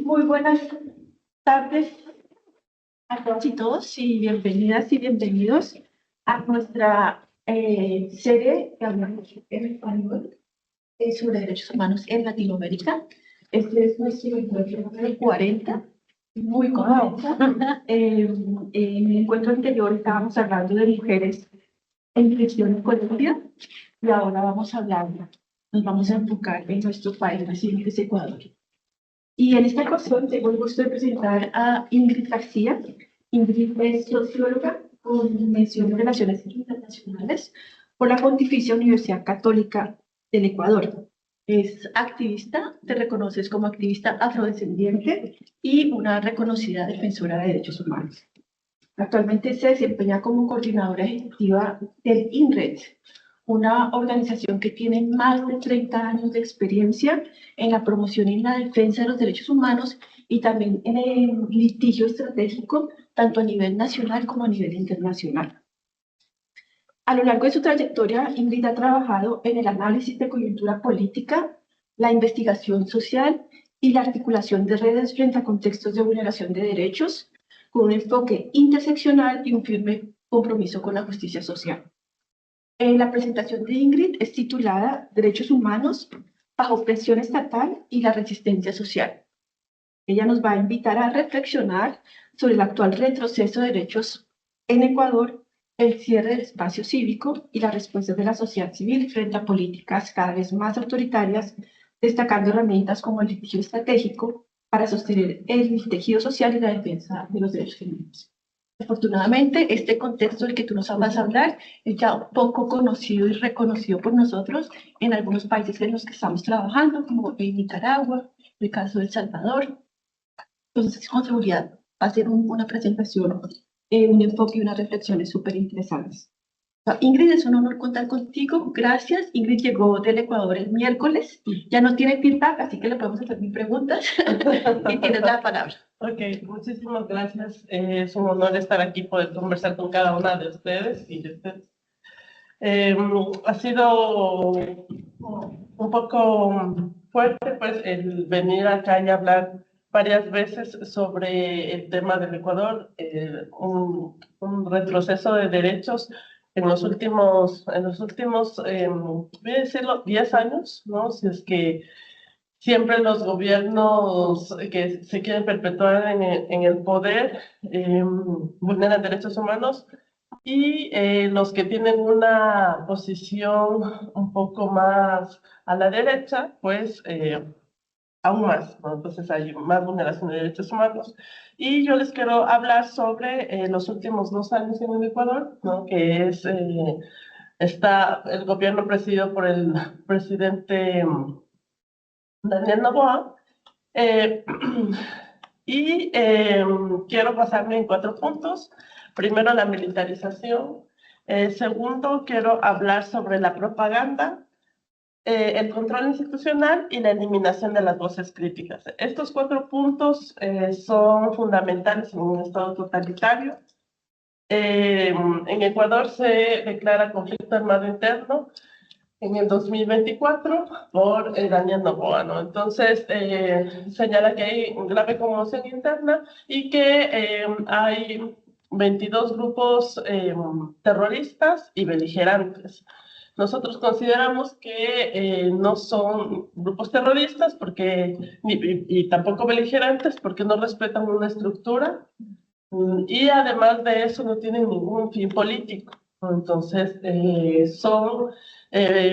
Muy buenas tardes a todas y todos y bienvenidas y bienvenidos a nuestra serie que hablamos en español sobre derechos humanos en Latinoamérica. Este es nuestro encuentro número 40, muy contenta. En el encuentro anterior estábamos hablando de mujeres en prisión en Colombia y ahora nos vamos a enfocar en nuestro país vecino, que es Ecuador. Y en esta ocasión tengo el gusto de presentar a Ingrid García. Ingrid es socióloga con mención en Relaciones Internacionales por la Pontificia Universidad Católica del Ecuador. Es activista, te reconoces como activista afrodescendiente y una reconocida defensora de derechos humanos. Actualmente se desempeña como coordinadora ejecutiva del INRED, una organización que tiene más de 30 años de experiencia en la promoción y la defensa de los derechos humanos y también en el litigio estratégico, tanto a nivel nacional como a nivel internacional. A lo largo de su trayectoria, Ingrid ha trabajado en el análisis de coyuntura política, la investigación social y la articulación de redes frente a contextos de vulneración de derechos, con un enfoque interseccional y un firme compromiso con la justicia social. La presentación de Ingrid es titulada Derechos Humanos bajo presión estatal y la resistencia social. Ella nos va a invitar a reflexionar sobre el actual retroceso de derechos en Ecuador, el cierre del espacio cívico y las respuestas de la sociedad civil frente a políticas cada vez más autoritarias, destacando herramientas como el litigio estratégico para sostener el tejido social y la defensa de los derechos humanos. Afortunadamente, este contexto del que tú nos vas a hablar es ya poco conocido y reconocido por nosotros en algunos países en los que estamos trabajando, como en Nicaragua, el caso de El Salvador. Entonces, con seguridad, va a ser una presentación, un enfoque y unas reflexiones súper interesantes. Ingrid, es un honor contar contigo. Gracias. Ingrid llegó del Ecuador el miércoles. Ya no tiene feedback, así que le podemos hacer mis preguntas. Y tienes la palabra. Ok, muchísimas gracias. Es un honor estar aquí, poder conversar con cada una de ustedes y de ustedes. Ha sido un poco fuerte, pues, el venir acá y hablar varias veces sobre el tema del Ecuador, un retroceso de derechos en los últimos, voy a decirlo, 10 años, ¿no? Si es que siempre los gobiernos que se quieren perpetuar en el poder vulneran derechos humanos y los que tienen una posición un poco más a la derecha, pues aún más, ¿no? Entonces hay más vulneración de derechos humanos. Y yo les quiero hablar sobre los últimos 2 años en el Ecuador, ¿no? Que es, está el gobierno presidido por el presidente Daniel Noboa, y quiero basarme en 4 puntos. Primero, la militarización. Segundo, quiero hablar sobre la propaganda, el control institucional y la eliminación de las voces críticas. Estos 4 puntos son fundamentales en un Estado totalitario. En Ecuador se declara conflicto armado interno en el 2024 por Daniel Noboa, ¿no? Entonces, señala que hay una grave conmoción interna y que hay 22 grupos terroristas y beligerantes. Nosotros consideramos que no son grupos terroristas porque, y tampoco beligerantes porque no respetan una estructura y además de eso no tienen ningún fin político. Entonces, son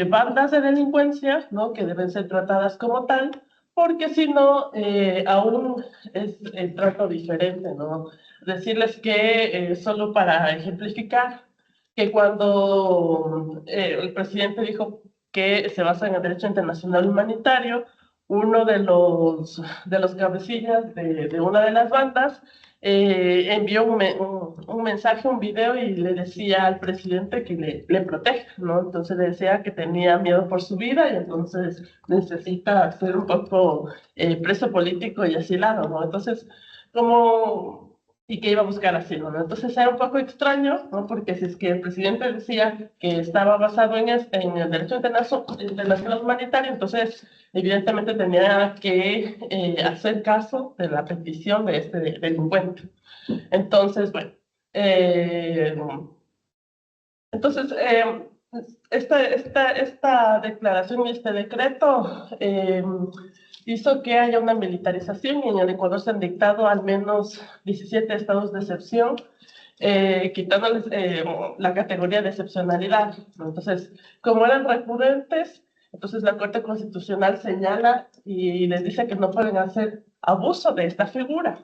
bandas de delincuencia, ¿no? Que deben ser tratadas como tal, porque si no, aún es el trato diferente, ¿no? Decirles que, solo para ejemplificar, que cuando el presidente dijo que se basa en el derecho internacional humanitario, uno de los cabecillas de una de las bandas envió un mensaje, un video y le decía al presidente que le proteja, ¿no? Entonces le decía que tenía miedo por su vida y entonces necesita ser un poco preso político y asilado, ¿no? Entonces, y que iba a buscar asilo, ¿no? Entonces era un poco extraño, ¿no? Porque si es que el presidente decía que estaba basado en el derecho internacional humanitario, entonces evidentemente tenía que hacer caso de la petición de este delincuente. Entonces, bueno, eh, entonces, esta declaración y este decreto hizo que haya una militarización y en el Ecuador se han dictado al menos 17 estados de excepción, quitándoles la categoría de excepcionalidad. Entonces, como eran recurrentes, entonces la Corte Constitucional señala y les dice que no pueden hacer abuso de esta figura.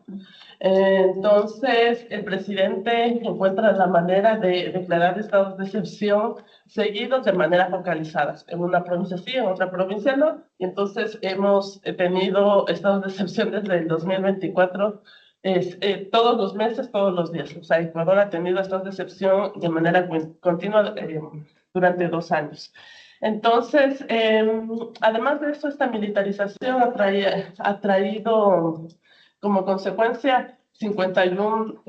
Entonces, el presidente encuentra la manera de declarar estados de excepción seguidos de manera focalizada. En una provincia sí, en otra provincia no. Y entonces hemos tenido estados de excepción desde el 2024, todos los meses, todos los días. O sea, Ecuador ha tenido estados de excepción de manera continua durante 2 años. Entonces, además de eso, esta militarización ha traído como consecuencia 51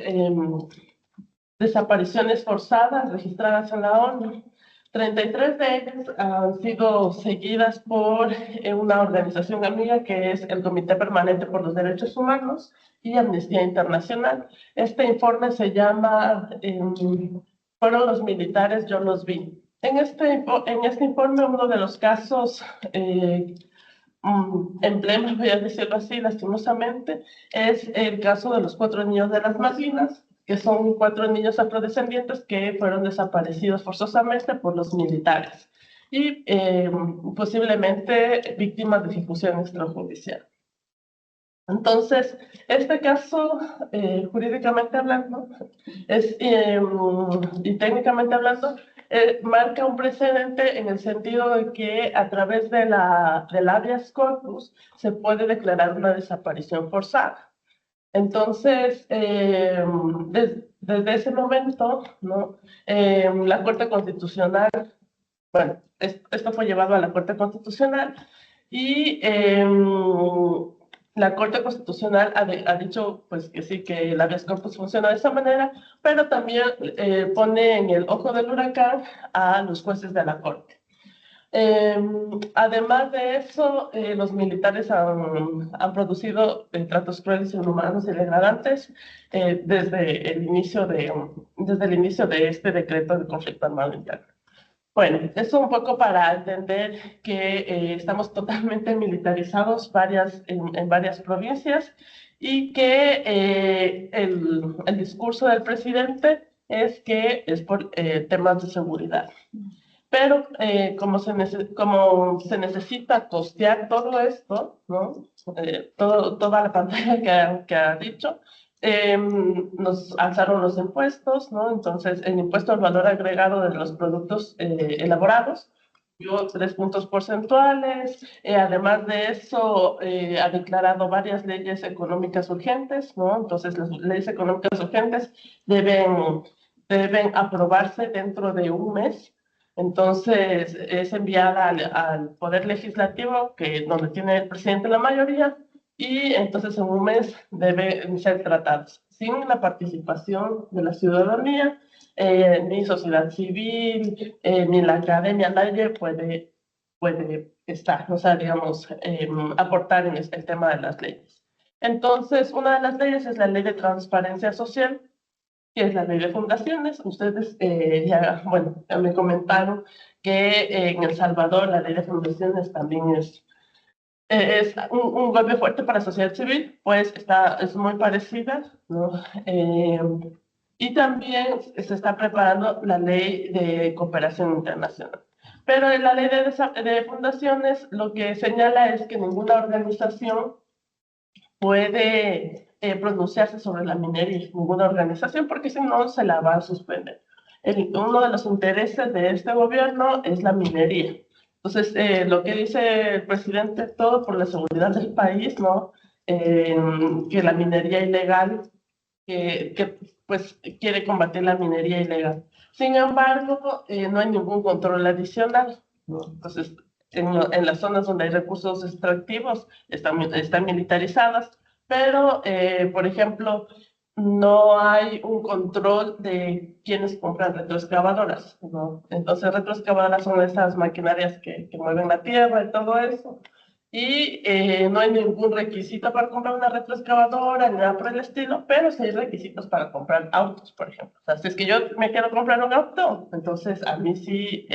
desapariciones forzadas registradas en la ONU. 33 de ellas han sido seguidas por una organización amiga que es el Comité Permanente por los Derechos Humanos y Amnistía Internacional. Este informe se llama Fueron los militares, yo los vi. En este informe, uno de los casos emblemas, voy a decirlo así, lastimosamente, es el caso de los 4 niños de las Malvinas, que son 4 niños afrodescendientes que fueron desaparecidos forzosamente por los militares y posiblemente víctimas de ejecución extrajudicial. Entonces, este caso, jurídicamente hablando, y técnicamente hablando, marca un precedente en el sentido de que a través de del habeas corpus se puede declarar una desaparición forzada. Entonces, desde ese momento, ¿no? La Corte Constitucional, bueno, esto fue llevado a la Corte Constitucional y la Corte Constitucional ha dicho pues que sí, que el habeas corpus funciona de esa manera, pero también pone en el ojo del huracán a los jueces de la Corte. Además de eso, los militares han producido tratos crueles, inhumanos y degradantes desde el inicio de este decreto de conflicto armado interno. Bueno, eso un poco para entender que estamos totalmente militarizados en varias provincias y que el discurso del presidente es que es por temas de seguridad. Pero como se necesita costear todo esto, ¿no? Toda la pantalla que ha dicho, nos alzaron los impuestos, ¿no? Entonces, el impuesto al valor agregado de los productos elaborados dio 3 puntos porcentuales. Además de eso, ha declarado varias leyes económicas urgentes, ¿no? Entonces, las leyes económicas urgentes deben aprobarse dentro de un mes. Entonces, es enviada al Poder Legislativo, donde tiene el presidente la mayoría, y entonces en un mes deben ser tratados. Sin la participación de la ciudadanía, ni sociedad civil, ni la academia, nadie puede estar, o sea, digamos, aportar en el tema de las leyes. Entonces, una de las leyes es la Ley de Transparencia Social, que es la ley de fundaciones. Ustedes bueno, ya me comentaron que en El Salvador la ley de fundaciones también es un golpe fuerte para la sociedad civil, pues es muy parecida, ¿no? Y también se está preparando la ley de cooperación internacional. Pero en la ley de fundaciones lo que señala es que ninguna organización puede pronunciarse sobre la minería, ninguna organización, porque si no se la va a suspender. Uno de los intereses de este gobierno es la minería. Entonces, lo que dice el presidente, todo por la seguridad del país, ¿no? Que la minería ilegal, pues quiere combatir la minería ilegal. Sin embargo, no hay ningún control adicional, ¿no? Entonces, en las zonas donde hay recursos extractivos están militarizadas, pero, por ejemplo, no hay un control de quienes compran retroexcavadoras, ¿no? Entonces, retroexcavadoras son esas maquinarias que mueven la tierra y todo eso. y no hay ningún requisito para comprar una retroexcavadora ni nada por el estilo, pero sí hay requisitos para comprar autos, por ejemplo. O sea, si es que yo me quiero comprar un auto, entonces a mí sí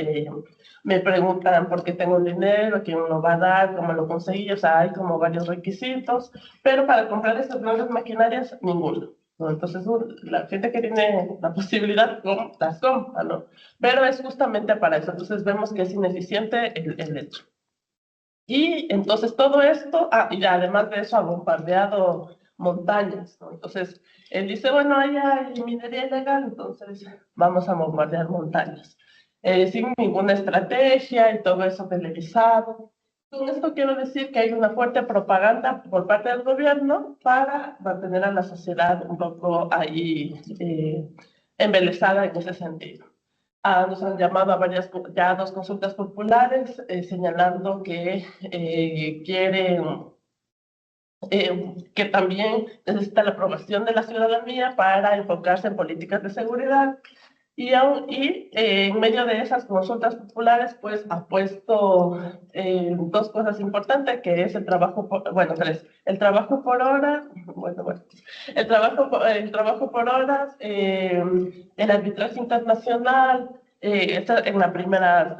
me preguntan por qué tengo el dinero, quién me lo va a dar, cómo lo conseguí, o sea, hay como varios requisitos, pero para comprar estas nuevas maquinarias, ninguno. ¿No? Entonces, la gente que tiene la posibilidad las compra, ¿no? Pero es justamente para eso. Entonces, vemos que es ineficiente el hecho. Y entonces todo esto, y además de eso ha bombardeado montañas, ¿no? Entonces él dice, bueno, ahí hay minería ilegal, entonces vamos a bombardear montañas. Sin ninguna estrategia y todo eso televisado. Con esto quiero decir que hay una fuerte propaganda por parte del gobierno para mantener a la sociedad un poco ahí embelesada en ese sentido. Nos han llamado a varias, ya dos consultas populares, señalando que quieren que también necesita la aprobación de la ciudadanía para enfocarse en políticas de seguridad. En medio de esas consultas populares, pues ha puesto dos cosas importantes, que es el trabajo por, bueno, tres, el trabajo por hora, bueno, el trabajo por horas, el arbitraje internacional, esta en en la primera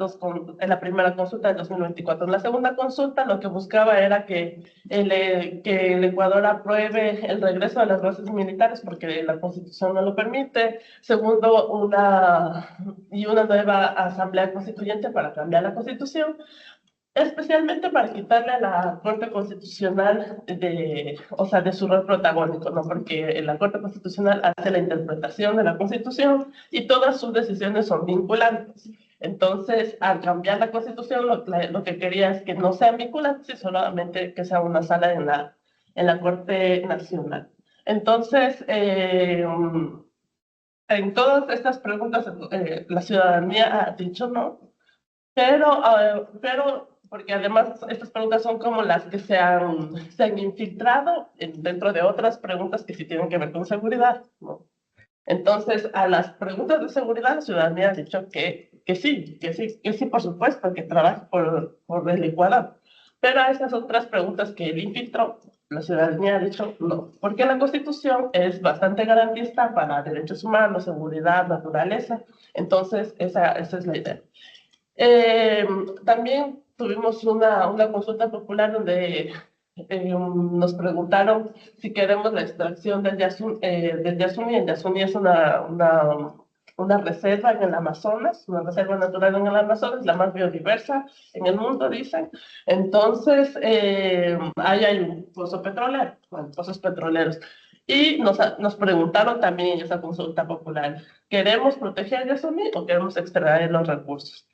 consulta del 2024. En la segunda consulta lo que buscaba era que el Ecuador apruebe el regreso de las bases militares porque la Constitución no lo permite. Segundo, una nueva asamblea constituyente para cambiar la Constitución, especialmente para quitarle a la Corte Constitucional o sea, de su rol protagónico, ¿no? Porque la Corte Constitucional hace la interpretación de la Constitución y todas sus decisiones son vinculantes. Entonces, al cambiar la Constitución, lo que quería es que no sean vinculantes y solamente que sea una sala en la Corte Nacional. Entonces, en todas estas preguntas, la ciudadanía ha dicho no, pero porque además estas preguntas son como las que se han infiltrado dentro de otras preguntas que sí tienen que ver con seguridad, ¿no? Entonces, a las preguntas de seguridad, la ciudadanía ha dicho que sí, por supuesto, que trabaja por el Ecuador. Pero a esas otras preguntas que él infiltró, la ciudadanía ha dicho no, porque la Constitución es bastante garantista para derechos humanos, seguridad, naturaleza. Entonces, esa es la idea. Eh, También tuvimos una consulta popular donde nos preguntaron si queremos la extracción del Yasuni. El Yasuni es una reserva en el Amazonas, una reserva natural en el Amazonas, la más biodiversa en el mundo, dicen. Entonces, ahí hay un pozo petrolero, bueno, pozos petroleros. Y nos preguntaron también en esa consulta popular, ¿queremos proteger el Yasuni o queremos extraer los recursos?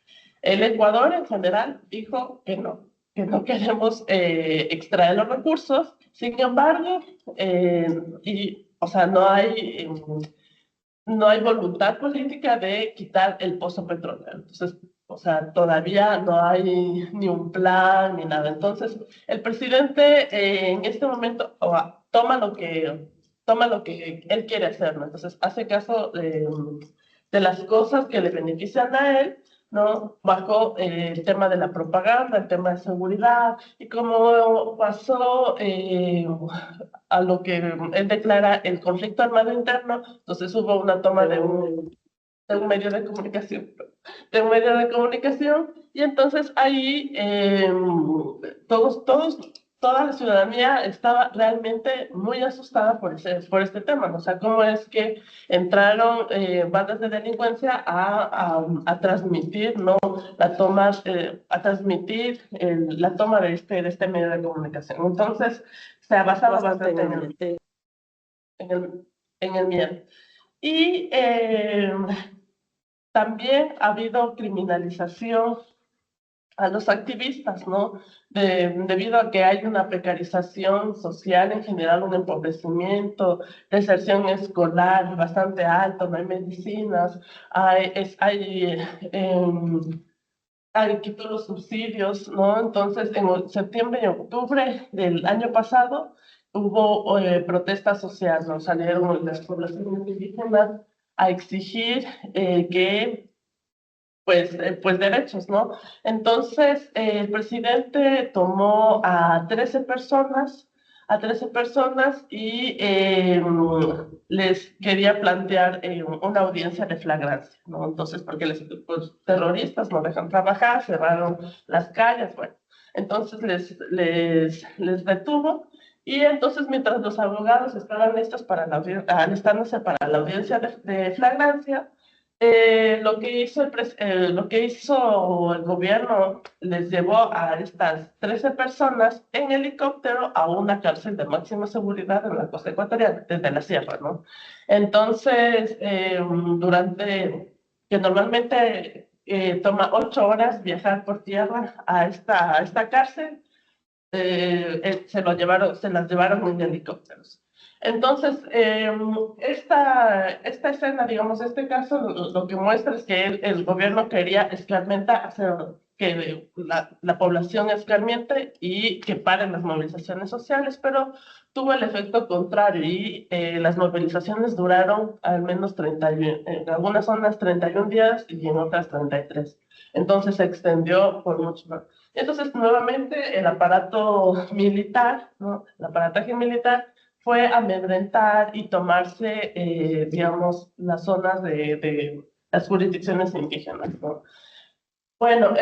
El Ecuador en general dijo que no queremos extraer los recursos. Sin embargo, o sea, no hay voluntad política de quitar el pozo petrolero. Entonces, o sea, todavía no hay ni un plan ni nada. Entonces, el presidente en este momento toma lo que él quiere hacer, ¿no? Entonces, hace caso de las cosas que le benefician a él, ¿no? Bajo el tema de la propaganda, el tema de seguridad, y como pasó a lo que él declara el conflicto armado interno, entonces hubo una toma de un medio de comunicación, y entonces ahí toda la ciudadanía estaba realmente muy asustada por este tema, ¿no? O sea, cómo es que entraron bandas de delincuencia a transmitir, ¿no? A transmitir la toma de este medio de comunicación. Entonces, se ha basado bastante en en el miedo. Y también ha habido criminalización a los activistas, ¿no? Debido a que hay una precarización social en general, un empobrecimiento, deserción escolar bastante alto, no hay medicinas, hay que todos los subsidios, ¿no? Entonces, en septiembre y octubre del año pasado hubo protesta social, ¿no? Salieron las poblaciones indígenas a exigir que pues derechos, ¿no? Entonces, el presidente tomó a 13 personas y les quería plantear una audiencia de flagrancia, ¿no? Entonces, porque pues, terroristas no dejan trabajar, cerraron las calles, bueno, entonces les detuvo. Y entonces, mientras los abogados estaban listos para alistándose para la audiencia de flagrancia, lo que hizo el gobierno les llevó a estas 13 personas en helicóptero a una cárcel de máxima seguridad en la costa ecuatoriana, desde la sierra, ¿no? Entonces, que normalmente toma 8 horas viajar por tierra a esta cárcel, se las llevaron en helicópteros. Entonces, esta escena, digamos, este caso, lo que muestra es que el gobierno quería hacer que la población escarmiente y que paren las movilizaciones sociales, pero tuvo el efecto contrario y las movilizaciones duraron al menos 31, en algunas zonas 31 días y en otras 33. Entonces se extendió por mucho más. Entonces, nuevamente, el aparato militar, ¿no? El aparataje militar fue amedrentar y tomarse, digamos, las zonas de las jurisdicciones indígenas, ¿no? Bueno,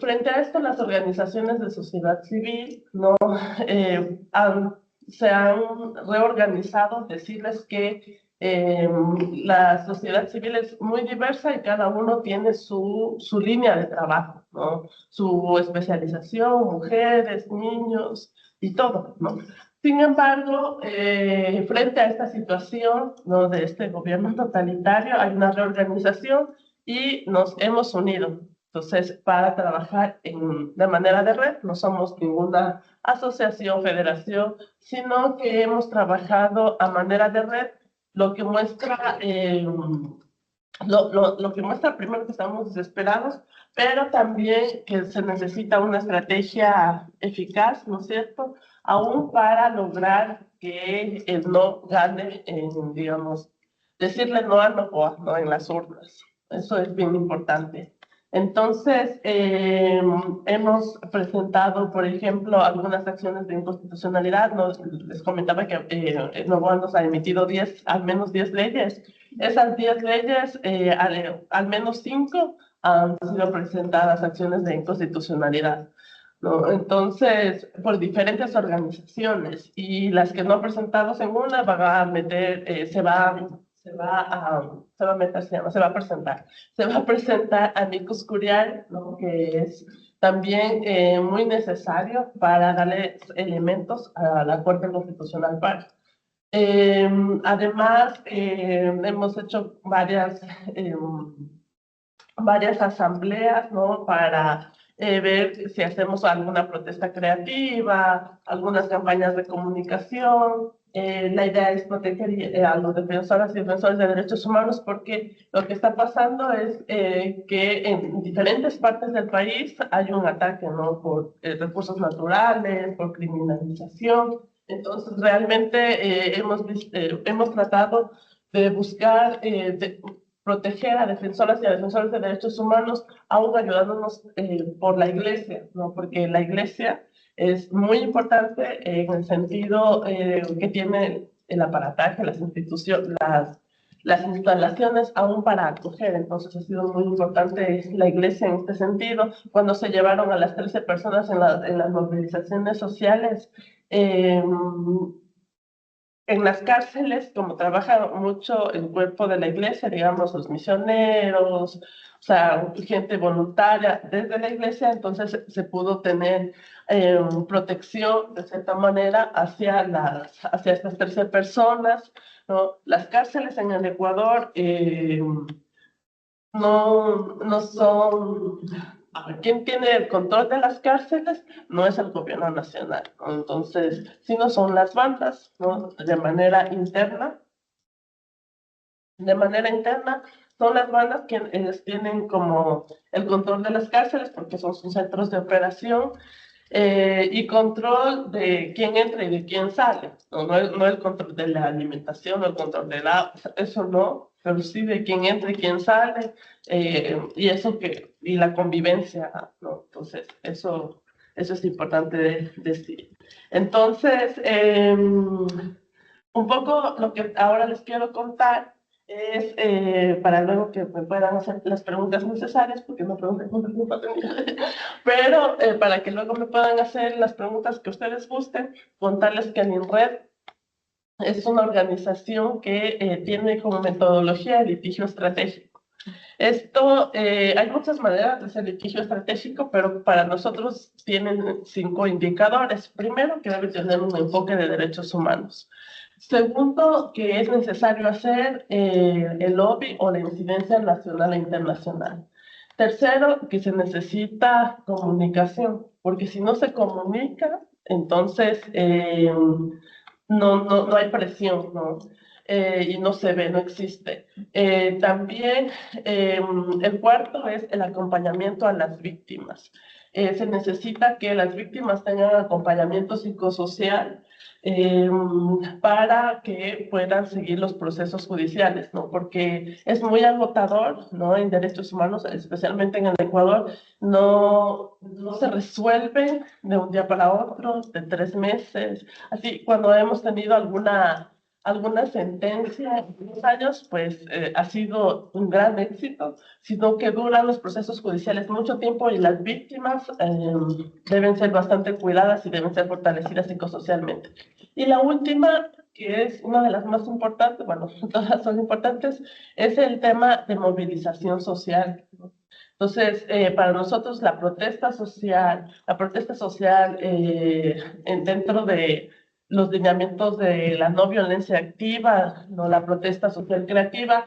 frente a esto, las organizaciones de sociedad civil, ¿no? Eh, han- Se han reorganizado, decirles que la sociedad civil es muy diversa y cada uno tiene su línea de trabajo, ¿no? Su especialización, mujeres, niños y todo, ¿no? Sin embargo, frente a esta situación, ¿no? De este gobierno totalitario, hay una reorganización y nos hemos unido. Entonces, para trabajar de manera de red, no somos ninguna asociación, federación, sino que hemos trabajado a manera de red, lo que muestra, lo que muestra primero que estamos desesperados, pero también que se necesita una estrategia eficaz, ¿no es cierto?, aún para lograr que el no gane, digamos, decirle no a Novoa, ¿no?, en las urnas. Eso es bien importante. Entonces, hemos presentado, por ejemplo, algunas acciones de inconstitucionalidad. Les comentaba que Novoa nos ha emitido al menos 10 leyes. Esas 10 leyes, al menos 5 han sido presentadas acciones de inconstitucionalidad, ¿no? Entonces, por diferentes organizaciones, y las que no presentados en una van a meter, se va a meter, se va a presentar. Se va a presentar amicus curiae, ¿no? Que es también muy necesario para darle elementos a la Corte Constitucional para. Además, hemos hecho varias asambleas, ¿no? Para ver si hacemos alguna protesta creativa, algunas campañas de comunicación. La idea es proteger a los defensoras y defensores de derechos humanos, porque lo que está pasando es que en diferentes partes del país hay un ataque, ¿no? Por recursos naturales, por criminalización. Entonces, realmente hemos tratado de buscar, proteger a defensoras y a defensores de derechos humanos, aún ayudándonos por la iglesia, ¿no? Porque la iglesia es muy importante en el sentido que tiene el aparataje, las instalaciones aún para acoger. Entonces ha sido muy importante la iglesia en este sentido. Cuando se llevaron a las 13 personas en las movilizaciones sociales, en las cárceles, como trabaja mucho el cuerpo de la iglesia, digamos, los misioneros, o sea, gente voluntaria desde la iglesia, entonces se pudo tener protección de cierta manera hacia estas 13 personas, ¿no? Las cárceles en el Ecuador no son. A ver, ¿quién tiene el control de las cárceles? No es el gobierno nacional, ¿no? Entonces, si no son las bandas, ¿no? De manera interna, son las bandas quienes tienen como el control de las cárceles, porque son sus centros de operación, y control de quién entra y de quién sale, no el control de la alimentación, no el control del agua, eso no. pero sí de quién entra y quién sale, y la convivencia, ¿no? Entonces, eso es importante decir. Entonces, un poco lo que ahora les quiero contar es, para luego que me puedan hacer las preguntas necesarias, porque no pregunten con preguntas pero para que luego me puedan hacer las preguntas que ustedes gusten, contarles que el INRED es una organización que tiene como metodología el litigio estratégico. Hay muchas maneras de hacer litigio estratégico, pero para nosotros tienen 5 indicadores. Primero, que debe tener un enfoque de derechos humanos. Segundo, que es necesario hacer el lobby o la incidencia nacional e internacional. Tercero, que se necesita comunicación, porque si no se comunica, entonces no hay presión, ¿no? Y no se ve, no existe. También el cuarto es el acompañamiento a las víctimas. Se necesita que las víctimas tengan acompañamiento psicosocial para que puedan seguir los procesos judiciales, ¿no? Porque es muy agotador, ¿no? En derechos humanos, especialmente en el Ecuador, no se resuelven de un día para otro, de 3 meses. Así, cuando hemos tenido alguna sentencia en unos años, pues ha sido un gran éxito, sino que duran los procesos judiciales mucho tiempo y las víctimas deben ser bastante cuidadas y deben ser fortalecidas psicosocialmente. Y la última, que es una de las más importantes, bueno, todas son importantes, es el tema de movilización social. Entonces, para nosotros la protesta social dentro de los lineamientos de la no violencia activa, ¿no? La protesta social creativa,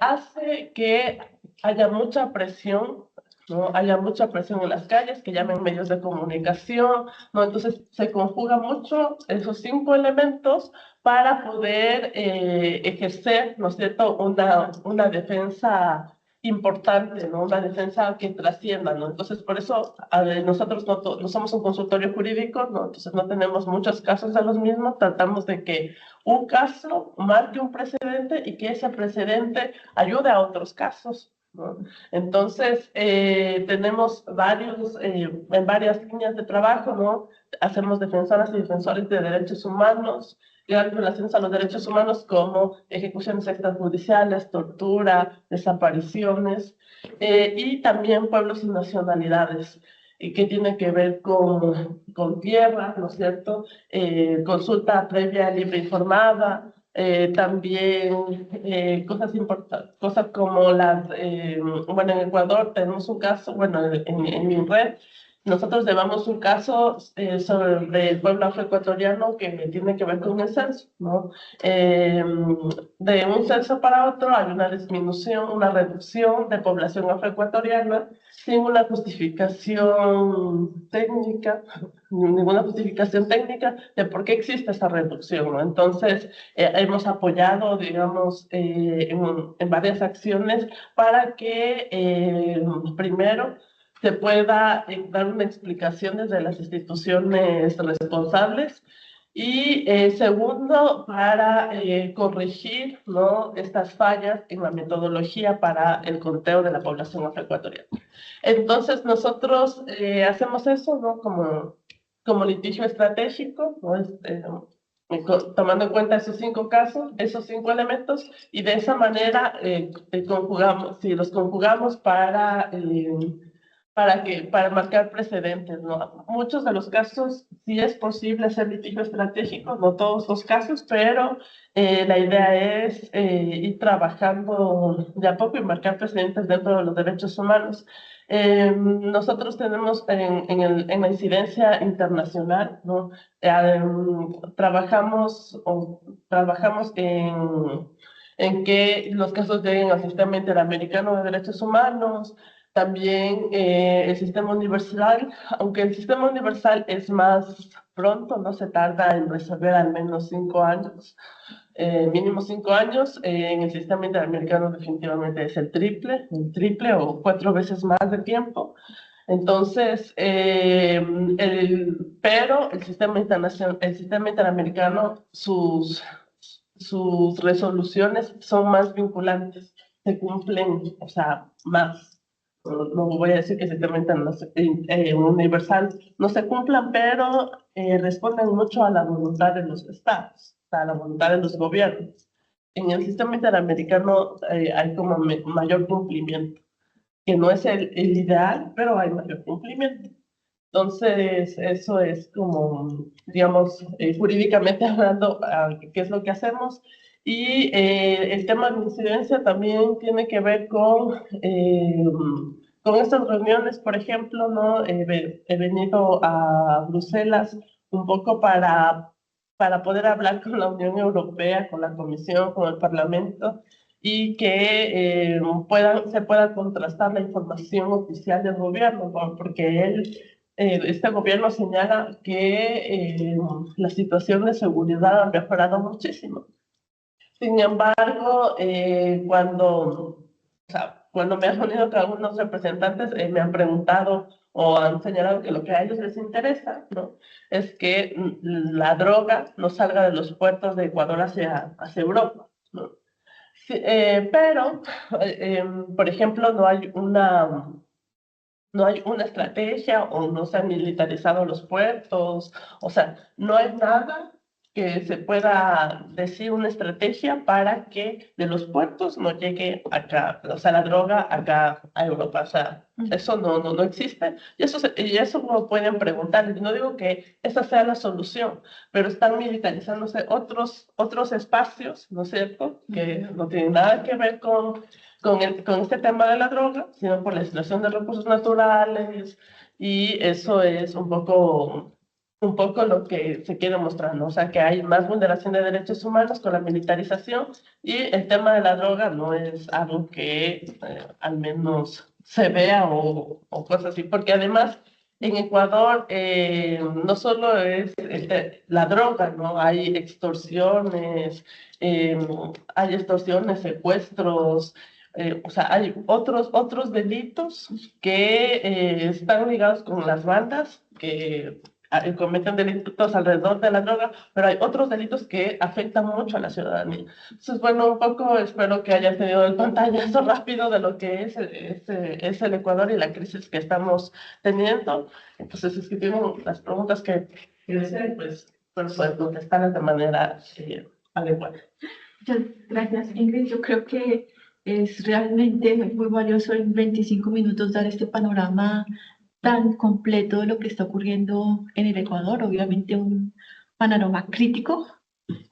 hace que haya mucha presión, ¿no? Haya mucha presión en las calles, que llamen medios de comunicación, ¿no? Entonces se conjuga mucho esos 5 elementos para poder ejercer, ¿no es cierto?, una defensa importante, ¿no? Una defensa que trascienda, ¿no? Entonces, por eso nosotros no somos un consultorio jurídico, ¿no? Entonces no tenemos muchos casos de los mismos, tratamos de que un caso marque un precedente y que ese precedente ayude a otros casos, ¿no? Entonces, tenemos en varias líneas de trabajo, ¿no? Hacemos defensoras y defensores de derechos humanos, relaciones a los derechos humanos como ejecuciones extrajudiciales, tortura, desapariciones, y también pueblos y nacionalidades, que tiene que ver con tierra, ¿no es cierto? Consulta previa, libre, informada, también cosas como bueno, en Ecuador tenemos un caso, bueno, en mi red, nosotros llevamos un caso sobre el pueblo afroecuatoriano que tiene que ver con el censo, ¿no? De un censo para otro hay una disminución, una reducción de población afroecuatoriana sin una justificación técnica, ninguna justificación técnica de por qué existe esa reducción, ¿no? Entonces, hemos apoyado, digamos, en varias acciones para que, primero, se pueda dar una explicación desde las instituciones responsables y segundo, para corregir, ¿no?, estas fallas en la metodología para el conteo de la población afroecuatoriana. Entonces, nosotros hacemos eso, ¿no?, como litigio estratégico, ¿no? Tomando en cuenta esos 5 casos, esos 5 elementos, y de esa manera los conjugamos para marcar precedentes, ¿no? Muchos de los casos sí es posible hacer litigio estratégico, no todos los casos, pero la idea es ir trabajando de a poco y marcar precedentes dentro de los derechos humanos. Nosotros tenemos en la incidencia internacional, ¿no? Trabajamos en que los casos lleguen al Sistema Interamericano de Derechos Humanos, también el sistema universal, aunque el sistema universal es más pronto, no se tarda en resolver al menos 5 años, mínimo 5 años, en el sistema interamericano definitivamente es el triple o 4 veces más de tiempo. Entonces, pero el sistema interamericano, sus resoluciones son más vinculantes, se cumplen, o sea, más. No voy a decir que estrictamente universal no se cumplan, pero responden mucho a la voluntad de los estados, a la voluntad de los gobiernos. En el sistema interamericano hay como mayor cumplimiento, que no es el ideal, pero hay mayor cumplimiento. Entonces, eso es como, digamos, jurídicamente hablando, qué es lo que hacemos. Y el tema de incidencia también tiene que ver con estas reuniones, por ejemplo, ¿no? He venido a Bruselas un poco para poder hablar con la Unión Europea, con la Comisión, con el Parlamento, y que se pueda contrastar la información oficial del gobierno, ¿no? Porque este gobierno señala que la situación de seguridad ha mejorado muchísimo. Sin embargo, cuando me han unido con algunos representantes, me han preguntado o han señalado que lo que a ellos les interesa, ¿no? Es que la droga no salga de los puertos de Ecuador hacia Europa, ¿no? Sí, pero, por ejemplo, no hay una estrategia o no se han militarizado los puertos, o sea, no hay nada que se pueda decir una estrategia para que de los puertos no llegue acá, o sea, la droga acá a Europa, o sea, eso no existe, y eso como pueden preguntar, no digo que esa sea la solución, pero están militarizándose otros espacios, ¿no es cierto?, que no tienen nada que ver con este tema de la droga, sino por la explotación de recursos naturales, y eso es un poco lo que se quiere mostrar, ¿no? O sea, que hay más vulneración de derechos humanos con la militarización, y el tema de la droga no es algo que al menos se vea o cosas así, porque además en Ecuador no solo es la droga, ¿no? Hay extorsiones, secuestros, o sea, hay otros delitos que están ligados con las bandas que cometen delitos alrededor de la droga, pero hay otros delitos que afectan mucho a la ciudadanía. Entonces, bueno, un poco espero que hayan tenido el pantallazo rápido de lo que es el Ecuador y la crisis que estamos teniendo. Entonces, si es que tienen las preguntas que deseen, pues contestarlas de manera adecuada. Muchas gracias, Ingrid. Yo creo que es realmente muy valioso en 25 minutos dar este panorama tan completo de lo que está ocurriendo en el Ecuador, obviamente un panorama crítico.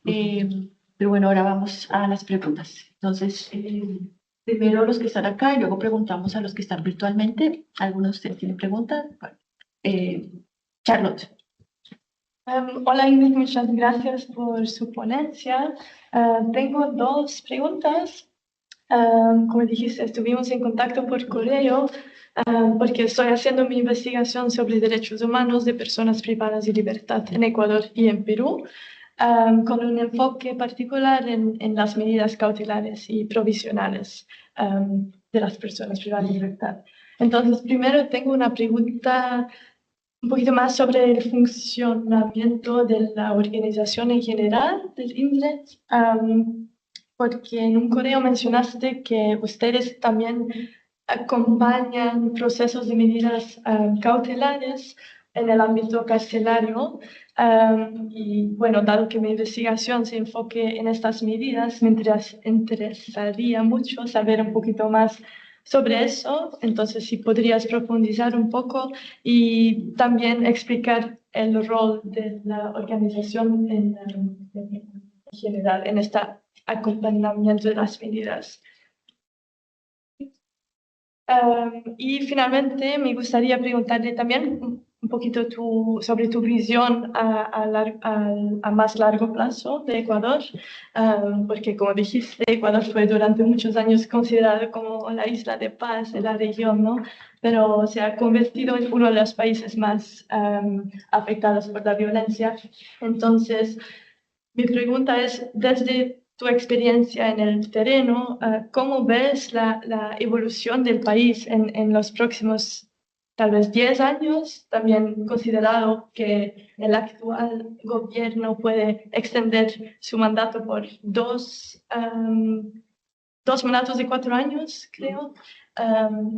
Pero bueno, ahora vamos a las preguntas. Entonces, primero los que están acá y luego preguntamos a los que están virtualmente. ¿Algunos de ustedes tienen preguntas? Bueno, Charlotte. Hola Ingrid, muchas gracias por su ponencia. Tengo dos preguntas. Como dijiste, estuvimos en contacto por correo porque estoy haciendo mi investigación sobre derechos humanos de personas privadas de libertad en Ecuador y en Perú, con un enfoque particular en las medidas cautelares y provisionales de las personas privadas de libertad. Entonces, primero tengo una pregunta un poquito más sobre el funcionamiento de la organización en general del INDRE, porque en un correo mencionaste que ustedes también acompañan procesos de medidas cautelares en el ámbito carcelario. Y bueno, dado que mi investigación se enfoque en estas medidas, me interesaría mucho saber un poquito más sobre eso. Entonces, si podrías profundizar un poco y también explicar el rol de la organización en general en este acompañamiento de las medidas. Y finalmente me gustaría preguntarle también un poquito sobre tu visión a más largo plazo de Ecuador, porque como dijiste, Ecuador fue durante muchos años considerado como la isla de paz de la región, ¿no? Pero se ha convertido en uno de los países más afectados por la violencia. Entonces, mi pregunta es, desde tu experiencia en el terreno, ¿cómo ves la evolución del país en los próximos tal vez 10 años, también considerado que el actual gobierno puede extender su mandato por dos mandatos de 4 años, creo.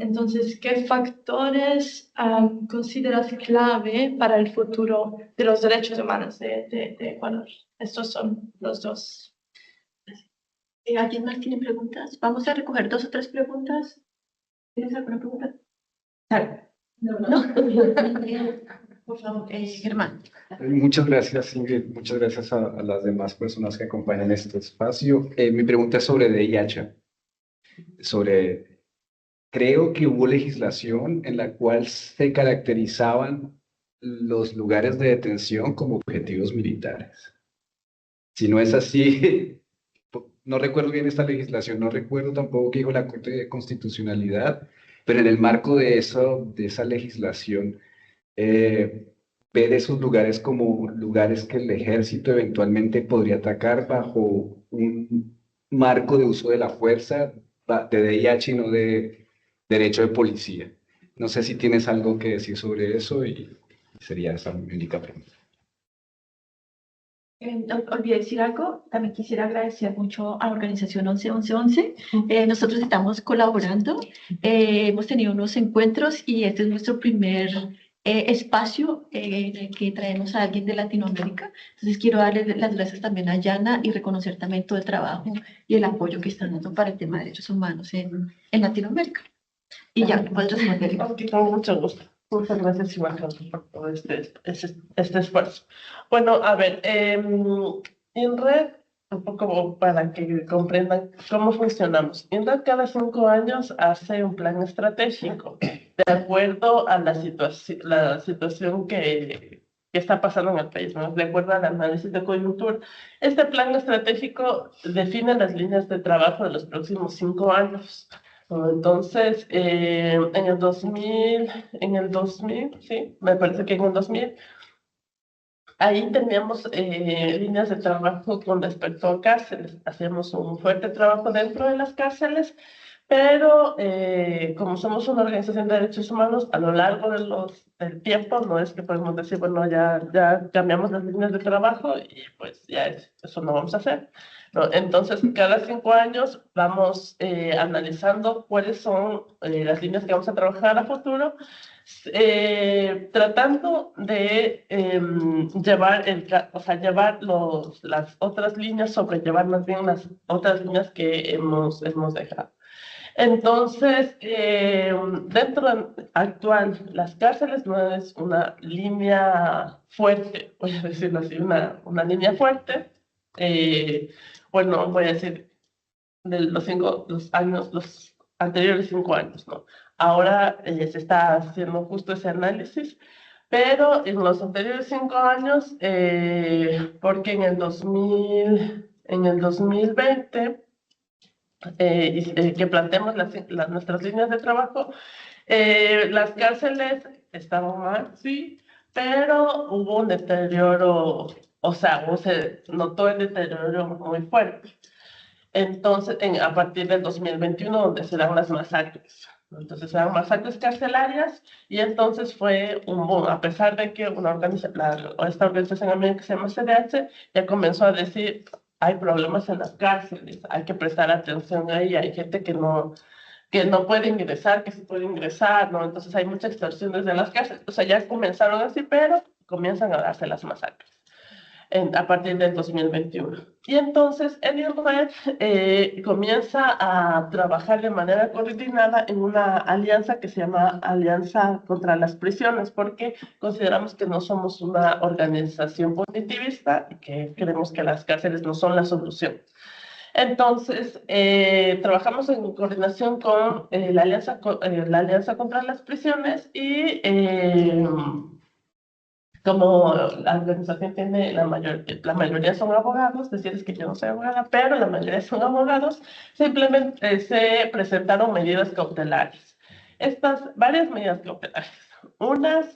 Entonces, ¿qué factores consideras clave para el futuro de los derechos humanos de Ecuador? Estos son los dos. ¿Alguien más tiene preguntas? Vamos a recoger 2 o 3 preguntas. ¿Tienes alguna pregunta? Sara. No. Por favor, Germán. Muchas gracias, Ingrid. Muchas gracias a las demás personas que acompañan este espacio. Mi pregunta es sobre VIH. Creo que hubo legislación en la cual se caracterizaban los lugares de detención como objetivos militares. Si no es así, no recuerdo bien esta legislación, no recuerdo tampoco qué dijo la Corte de Constitucionalidad, pero en el marco de esa legislación, ver esos lugares como lugares que el ejército eventualmente podría atacar bajo un marco de uso de la fuerza de VIH y no de derecho de policía. No sé si tienes algo que decir sobre eso y sería esa mi única pregunta. Olvidé decir algo, también quisiera agradecer mucho a la organización 11-11-11. Nosotros estamos colaborando, hemos tenido unos encuentros y este es nuestro primer espacio en el que traemos a alguien de Latinoamérica. Entonces quiero darle las gracias también a Yana y reconocer también todo el trabajo y el apoyo que están dando para el tema de derechos humanos en Latinoamérica. Y ya, puedes responder. Ok, con mucho gusto. Muchas gracias, Iván, por todo este esfuerzo. Bueno, a ver, INRED, un poco para que comprendan cómo funcionamos. INRED cada 5 años hace un plan estratégico de acuerdo a la situación que está pasando en el país, ¿no? De acuerdo al análisis de coyuntura. Este plan estratégico define las líneas de trabajo de los próximos 5 años. Entonces, en el 2000, sí, me parece que en el 2000, ahí teníamos líneas de trabajo con respecto a cárceles. Hacíamos un fuerte trabajo dentro de las cárceles, pero como somos una organización de derechos humanos, a lo largo del tiempo, no es que podemos decir, bueno, ya cambiamos las líneas de trabajo y pues ya eso no vamos a hacer. ¿No? Entonces, cada 5 años vamos analizando cuáles son las líneas que vamos a trabajar a futuro, tratando de llevar las otras líneas, sobrellevar más bien las otras líneas que hemos dejado. Entonces, dentro actual, las cárceles no es una línea fuerte, voy a decirlo así, una línea fuerte. Bueno, voy a decir de los anteriores 5 años, ¿no? Ahora se está haciendo justo ese análisis, pero en los anteriores 5 años, porque en el 2020, que planteemos nuestras líneas de trabajo, las cárceles estaban mal, sí, pero hubo un deterioro, o sea, se notó el deterioro muy fuerte. Entonces, a partir del 2021, donde se dan las masacres. Entonces, se dan masacres carcelarias y entonces fue un boom, a pesar de que esta organización amiga que se llama CDH ya comenzó a decir, hay problemas en las cárceles, hay que prestar atención ahí, hay gente que no puede ingresar, que sí puede ingresar, ¿no? Entonces hay mucha extorsión desde las cárceles. O sea, ya comenzaron así, pero comienzan a darse las masacres a partir del 2021. Y entonces el INRED comienza a trabajar de manera coordinada en una alianza que se llama Alianza contra las Prisiones, porque consideramos que no somos una organización punitivista y que creemos que las cárceles no son la solución. Entonces, trabajamos en coordinación con la Alianza contra las Prisiones y como la organización tiene la mayoría son abogados, decir es que yo no soy abogada, pero la mayoría son abogados, simplemente se presentaron medidas cautelares. Varias medidas cautelares, unas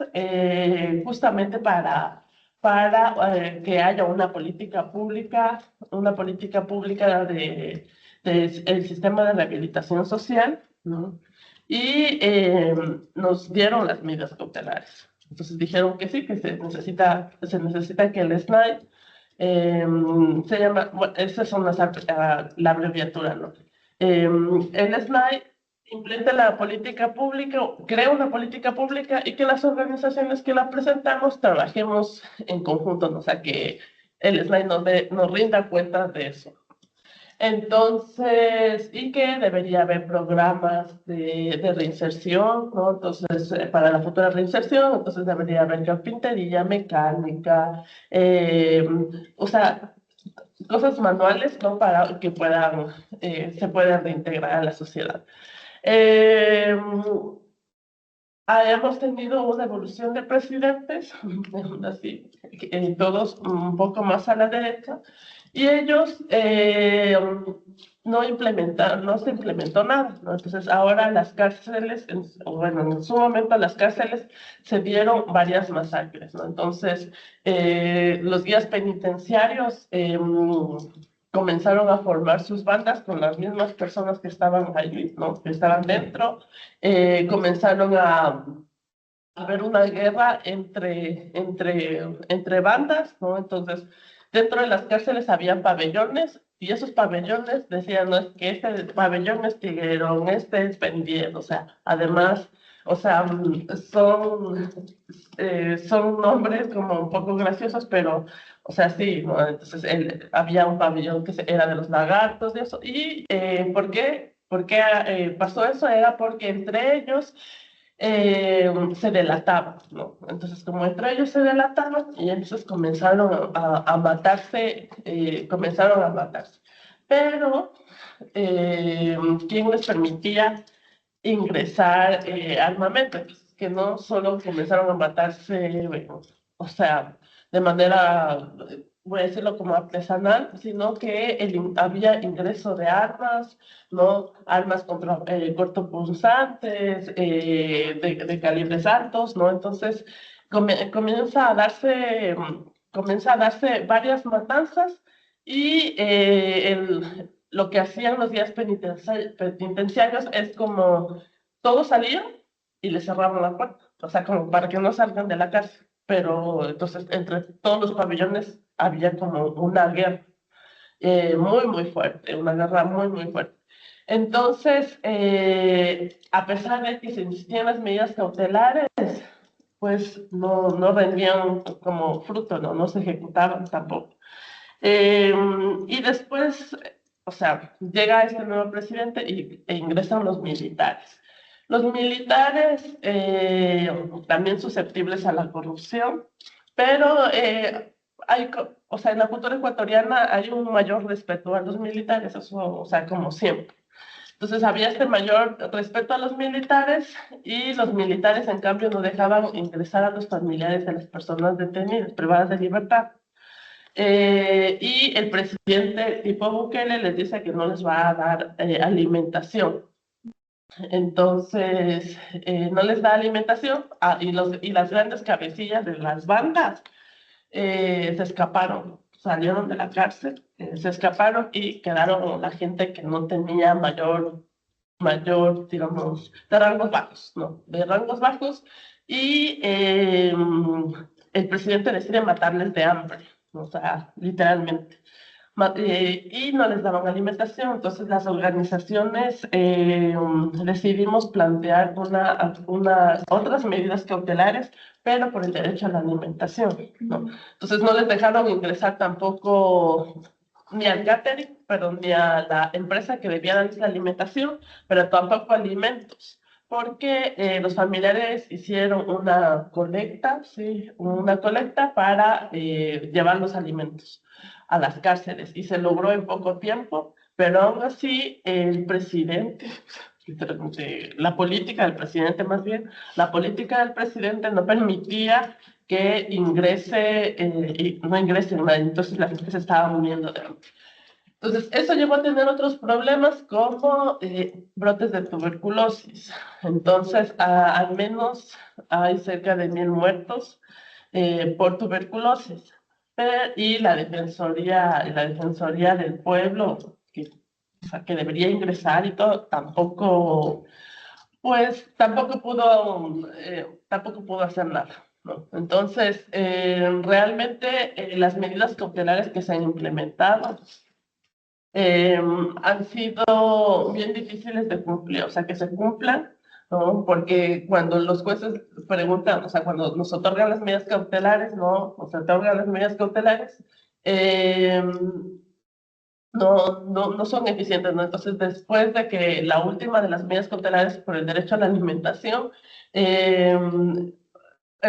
justamente para que haya una política pública del sistema de rehabilitación social, ¿no? y nos dieron las medidas cautelares. Entonces dijeron que sí, que se necesita que el SNAI, se llama, bueno, esas son la abreviatura, ¿no? El SNAI implementa la política pública, crea una política pública y que las organizaciones que la presentamos trabajemos en conjunto, ¿no? O sea, que el SNAI nos rinda cuentas de eso. Entonces, y que debería haber programas de reinserción, ¿no? Entonces, para la futura reinserción, entonces debería haber carpintería, mecánica, o sea, cosas manuales, ¿no? Para que se puedan reintegrar a la sociedad. Hemos tenido una evolución de presidentes, así, todos un poco más a la derecha, y ellos no se implementó nada, ¿no? Entonces ahora las cárceles, bueno, en su momento las cárceles se dieron varias masacres, ¿no? Entonces los guías penitenciarios comenzaron a formar sus bandas con las mismas personas que estaban allí, ¿no? Que estaban dentro. Comenzaron a haber una guerra entre bandas, ¿no? Entonces, dentro de las cárceles había pabellones y esos pabellones decían, no, es que este pabellón es Tiguerón, este es Pendiente, o sea, además, o sea, son nombres como un poco graciosos, pero, o sea, sí, ¿no? Entonces, había un pabellón que era de los lagartos y eso. ¿Y por qué? ¿Por qué pasó eso? Era porque entre ellos se delataban, ¿no? Entonces, como entre ellos se delataban, y entonces comenzaron a matarse, Pero, ¿quién les permitía ingresar armamento? Entonces, que no solo comenzaron a matarse, bueno, o sea, de manera, voy a decirlo como artesanal, sino que había ingreso de armas, ¿no? Armas cortopunzantes, de calibres altos, ¿no? Entonces, comienza a darse varias matanzas y lo que hacían los guías penitenciarios es como todos salían y les cerraban la puerta, o sea, como para que no salgan de la cárcel. Pero entonces entre todos los pabellones había como una guerra muy, muy fuerte, una guerra muy, muy fuerte. Entonces, a pesar de que se insistían las medidas cautelares, pues no rendían como fruto, no se ejecutaban tampoco. Y después, o sea, llega este nuevo presidente e ingresan los militares. Los militares también susceptibles a la corrupción, pero o sea, en la cultura ecuatoriana hay un mayor respeto a los militares, eso, o sea, como siempre. Entonces había este mayor respeto a los militares y los militares, en cambio, no dejaban ingresar a los familiares de las personas detenidas, privadas de libertad. Y el presidente tipo Bukele les dice que no les va a dar alimentación. Entonces, no les da alimentación y las grandes cabecillas de las bandas se escaparon, salieron de la cárcel, se escaparon y quedaron la gente que no tenía mayor, digamos, de rangos bajos, ¿no? De rangos bajos y el presidente decide matarles de hambre, o sea, literalmente. Y no les daban alimentación, entonces las organizaciones decidimos plantear otras medidas cautelares, pero por el derecho a la alimentación, ¿no? Entonces no les dejaron ingresar tampoco ni al catering, pero ni a la empresa que debía darles la alimentación, pero tampoco alimentos, porque los familiares hicieron una colecta, ¿sí? Una colecta para llevar los alimentos a las cárceles y se logró en poco tiempo, pero aún así el presidente, la política del presidente más bien, la política del presidente no permitía que no ingresen nadie, entonces la gente se estaba muriendo de hambre. Entonces, eso llevó a tener otros problemas como brotes de tuberculosis. Entonces, al menos hay cerca de 1000 muertos por tuberculosis. Y la Defensoría del Pueblo, o sea, que debería ingresar y todo, tampoco pues tampoco pudo hacer nada, ¿no? Entonces, realmente las medidas cautelares que se han implementado han sido bien difíciles de cumplir, o sea, que se cumplan, ¿no? Porque cuando los jueces preguntan, o sea, cuando nos otorgan las medidas cautelares, ¿no? O sea, otorgan las medidas cautelares, no son eficientes, ¿no? Entonces, después de que la última de las medidas cautelares por el derecho a la alimentación, el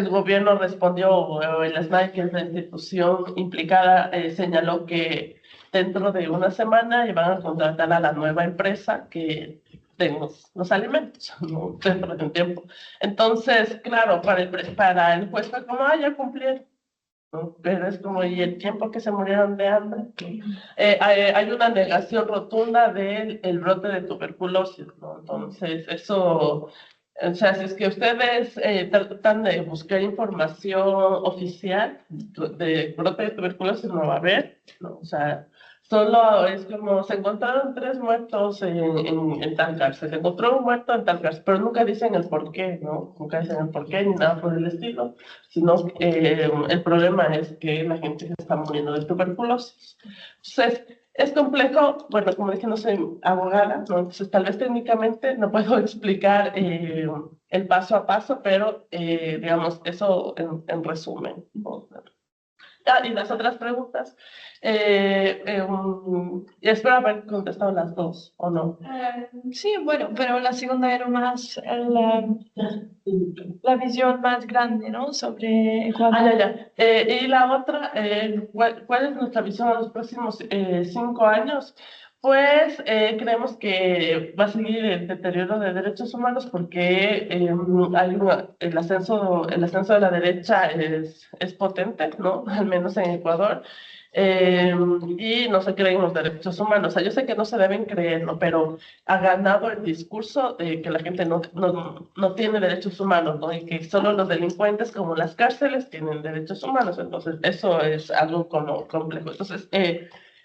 gobierno respondió, o el SMAE, que es la institución implicada, señaló que dentro de una semana iban a contratar a la nueva empresa que den los alimentos, ¿no? Dentro de un tiempo. Entonces, claro, para el juez fue como, ya cumplieron, ¿no? Pero es como, ¿y el tiempo que se murieron de hambre? Hay una negación rotunda del brote de tuberculosis, ¿no? Entonces, eso, o sea, si es que ustedes tratan de buscar información oficial de brote de tuberculosis, no va a haber, ¿no? O sea, solo es como, se encontraron 3 muertos en tal cárcel, se encontró un muerto en tal cárcel, pero nunca dicen el por qué, ¿no? Nunca dicen el por qué ni nada por el estilo, sino el problema es que la gente se está muriendo de tuberculosis. Entonces, es complejo, bueno, como dije, no soy abogada, ¿no? Entonces tal vez técnicamente no puedo explicar el paso a paso, pero digamos, eso en resumen, ¿no? Y las otras preguntas, espero haber contestado las dos, ¿o no? Sí, bueno, pero la segunda era más la visión más grande, ¿no? Sobre Ecuador. Y la otra, ¿cuál es nuestra visión a los próximos 5 años? Pues creemos que va a seguir el deterioro de derechos humanos porque el ascenso de la derecha es potente, ¿no? Al menos en Ecuador. Y no se creen los derechos humanos. O sea, yo sé que no se deben creer, ¿no? Pero ha ganado el discurso de que la gente no tiene derechos humanos, ¿no? Y que solo los delincuentes, como las cárceles, tienen derechos humanos. Entonces, eso es algo como complejo. Entonces,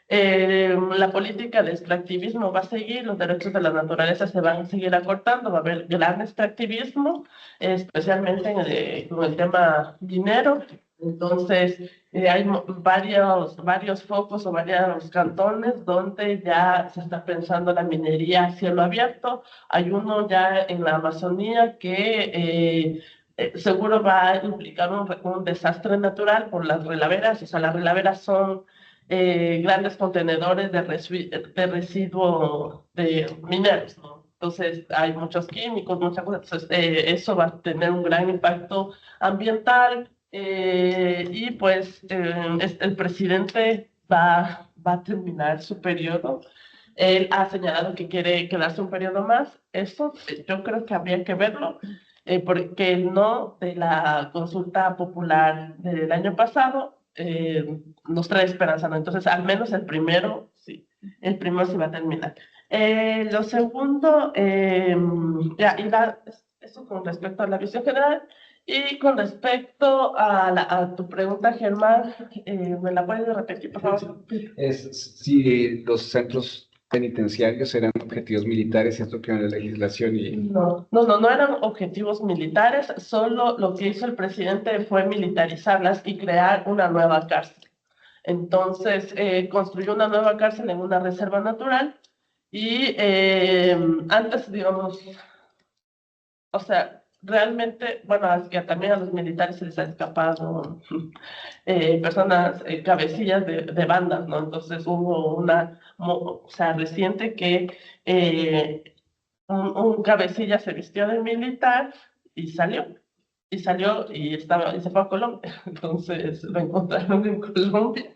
la política de extractivismo va a seguir, los derechos de la naturaleza se van a seguir acortando, va a haber gran extractivismo, especialmente con el tema minero. Entonces, hay varios focos o varios cantones donde ya se está pensando la minería a cielo abierto. Hay uno ya en la Amazonía que seguro va a implicar un desastre natural por las relaveras. O sea, las relaveras son grandes contenedores de residuo de mineros, ¿no? Entonces, hay muchos químicos, muchas cosas. Entonces, eso va a tener un gran impacto ambiental. Y pues el presidente va a terminar su periodo. Él ha señalado que quiere quedarse un periodo más. Eso yo creo que habría que verlo, porque el no de la consulta popular del año pasado nos trae esperanza, ¿no? Entonces, al menos el primero sí va a terminar. Lo segundo, eso con respecto a la visión general. Y con respecto a tu pregunta, Germán, ¿me la puedes repetir, por favor? Es si los centros penitenciarios eran objetivos militares, esto que en la legislación y... No eran objetivos militares, solo lo que hizo el presidente fue militarizarlas y crear una nueva cárcel. Entonces, construyó una nueva cárcel en una reserva natural y antes, digamos, o sea, realmente, bueno, es que también a los militares se les ha escapado personas, cabecillas de bandas, ¿no? Entonces hubo o sea, reciente que un cabecilla se vistió de militar y salió. Y se fue a Colombia. Entonces lo encontraron en Colombia.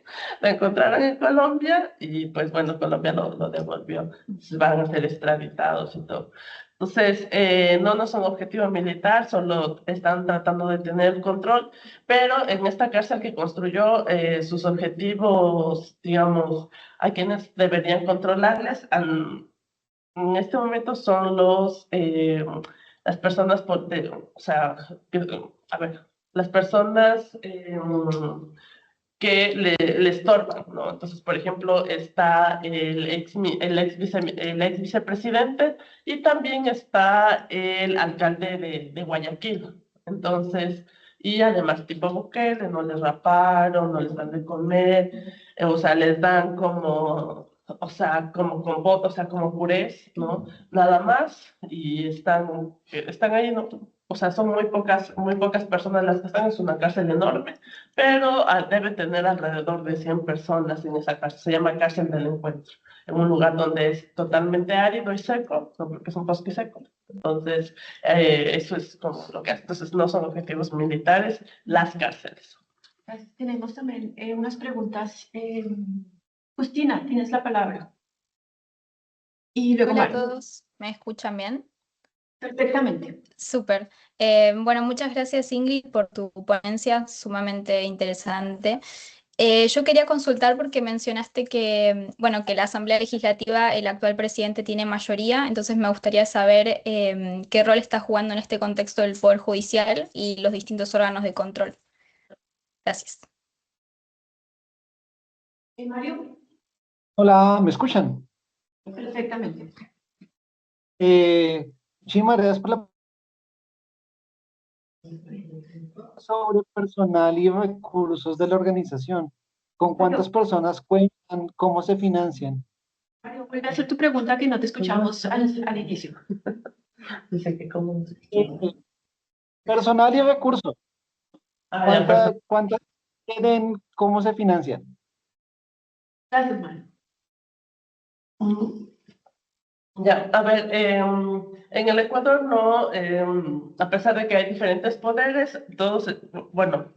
Lo encontraron en Colombia y pues bueno, Colombia lo devolvió. Van a ser extraditados y todo. Entonces, no son objetivo militar, solo están tratando de tener el control, pero en esta cárcel que construyó, sus objetivos, digamos, a quienes deberían controlarles, en este momento son las personas, o sea, a ver, las personas que le estorban, ¿no? Entonces, por ejemplo, está el ex vicepresidente y también está el alcalde de Guayaquil. Entonces, y además tipo Bukele, no les raparon, no les dan de comer, o sea, les dan como, o sea, como compota, o sea, como purés, ¿no? Nada más, y están ahí, ¿no? O sea, son muy pocas personas las que están, es una cárcel enorme, pero debe tener alrededor de 100 personas en esa cárcel. Se llama Cárcel del Encuentro, en un lugar donde es totalmente árido y seco, ¿no? Porque es un bosque seco. Entonces, eso es como lo que hace. Entonces, no son objetivos militares las cárceles. Tenemos también unas preguntas. Justina, tienes la palabra. Y luego Hola a Mario. todos, ¿me escuchan bien? Perfectamente. Súper. Bueno, muchas gracias Ingrid por tu ponencia, sumamente interesante. Yo quería consultar porque mencionaste que, bueno, que la Asamblea Legislativa, el actual presidente tiene mayoría, entonces me gustaría saber qué rol está jugando en este contexto el Poder Judicial y los distintos órganos de control. Gracias. ¿Y Mario? Hola, ¿me escuchan? Perfectamente. Muchísimas gracias por la sobre personal y recursos de la organización. ¿Con cuántas personas cuentan? ¿Cómo se financian? Mario, vuelve a hacer tu pregunta que no te escuchamos al inicio. Dice que como... Personal y recursos. ¿Cuántas tienen? ¿Cómo se financian? Gracias, Mario. Ya, a ver, en el Ecuador no, a pesar de que hay diferentes poderes, todos, bueno,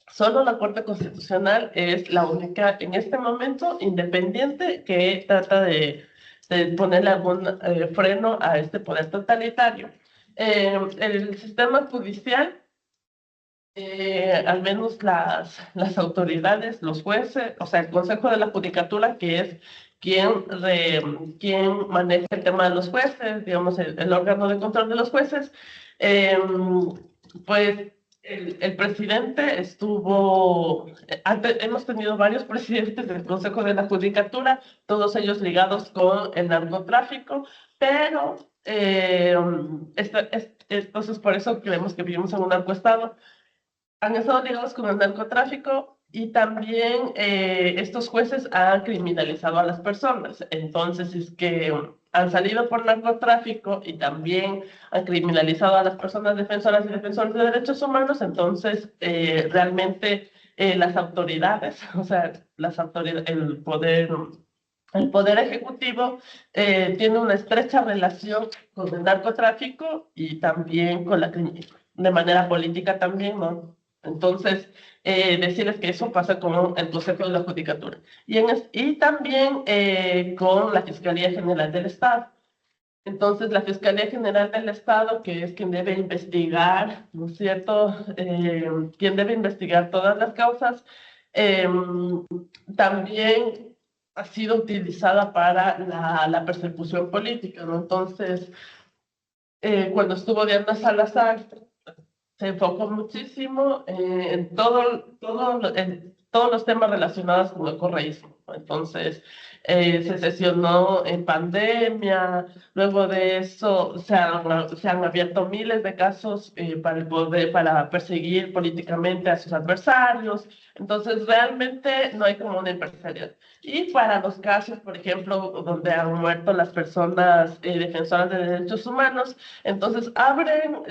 solo la Corte Constitucional es la única en este momento independiente que trata de ponerle algún freno a este poder totalitario. El sistema judicial, al menos las autoridades, los jueces, o sea, el Consejo de la Judicatura, que es quien maneja el tema de los jueces, digamos, el órgano de control de los jueces, pues el presidente estuvo, hemos tenido varios presidentes del Consejo de la Judicatura, todos ellos ligados con el narcotráfico, pero entonces por eso creemos que vivimos en un narcoestado. Han estado ligados con el narcotráfico y también estos jueces han criminalizado a las personas. Entonces, es que han salido por narcotráfico y también han criminalizado a las personas defensoras y defensores de derechos humanos. Entonces, realmente las autoridades, o sea, el poder ejecutivo tiene una estrecha relación con el narcotráfico y también con de manera política también, ¿no? Entonces, decirles que eso pasa con el Consejo de la Judicatura. Y también con la Fiscalía General del Estado. Entonces, la Fiscalía General del Estado, que es quien debe investigar, ¿no es cierto? Quien debe investigar todas las causas, también ha sido utilizada para la persecución política, ¿no? Entonces, cuando estuvo Diana Salazar, se enfocó muchísimo en todos los temas relacionados con el correísmo. Entonces, se sesionó en pandemia, luego de eso se han abierto miles de casos para perseguir políticamente a sus adversarios. Entonces, realmente no hay como una imparcialidad. Y para los casos, por ejemplo, donde han muerto las personas defensoras de derechos humanos, entonces abren